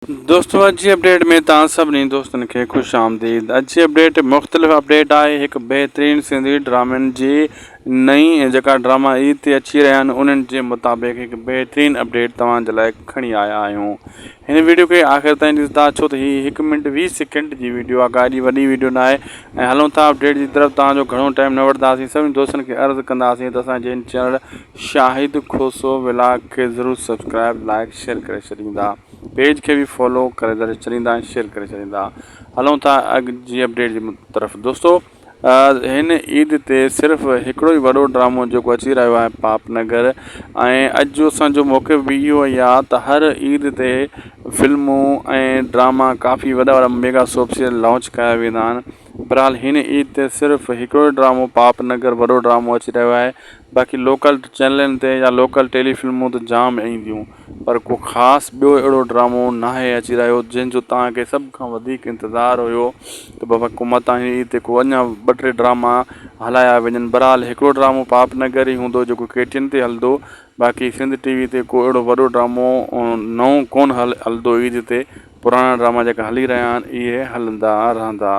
दोस्तों अज जी अपडेट में तव्हां सभिनी दोस्तन खे खुश आमदीद। अज जी अपडेट मुख़्तलिफ़ अपडेट आहे। एक बेहतरीन सिंधी ड्रामनि जी नई जेका ड्रामा ईद ते अची रहिया आहिनि उन्हनि जे मुताबिक़ एक बेहतरीन अपडेट तव्हांजे लाइ खणी आया आहियूं। हिन वीडियो खे आख़िर ताईं ॾिसंदा छो त हीअ 1 मिंट 20 सेकेंड जी वीडियो आहे, का एॾी वॾी वीडियो न आहे। ऐं हलूं था अपडेट जी तरफ़। तव्हांजो घणो टाइम न वठंदासीं। सभिनी दोस्तनि खे अर्ज़ु कंदासीं त असांजे हिन चैनल शाहिद खोसो व्लॉग खे ज़रूरु सब्सक्राइब लाइक शेयर करे छॾींदा, पेज खे भी फॉलो करे छॾींदा, शेयर करे छॾींदा। हलूं था अॻु जी अपडेट जी तरफ़। दोस्तों हिन ईद ते सिर्फ़ु हिकिड़ो ई वॾो ड्रामो जेको अची रहियो आहे पापनगर। ऐं अॼु जो असांजो मौक़िफ़ बि इहो ई आहे त हर ईद ते फिल्मूं ऐं ड्रामा काफ़ी वॾा वॾा मेगा सोप सीरियल लॉन्च कया वेंदा आहिनि। बहरहाल हिन ईद ते सिर्फ़ु हिकिड़ो ड्रामो पापनगर वॾो ड्रामो अची रहियो आहे। बाक़ी लोकल चैनलनि ते या लोकल टेलीफिल्मूं त जाम ईंदियूं, पर को ख़ासि ॿियो अहिड़ो ड्रामो नाहे अची रहियो जंहिंजो तव्हांखे सभ खां वधीक इंतज़ारु हुयो त बाबा को मतां ईद ते को अञा 2-3 ड्रामा हलाया वञनि। बहरहाल हिकिड़ो ड्रामो पापनगर ई हूंदो जेको KTN ते हलंदो। बाक़ी सिंध TV ते को अहिड़ो वॾो ड्रामो नओं कोन हलंदो ईद ते। पुराणा ड्रामा जेका हली रहिया आहिनि इहे हलंदा रहंदा।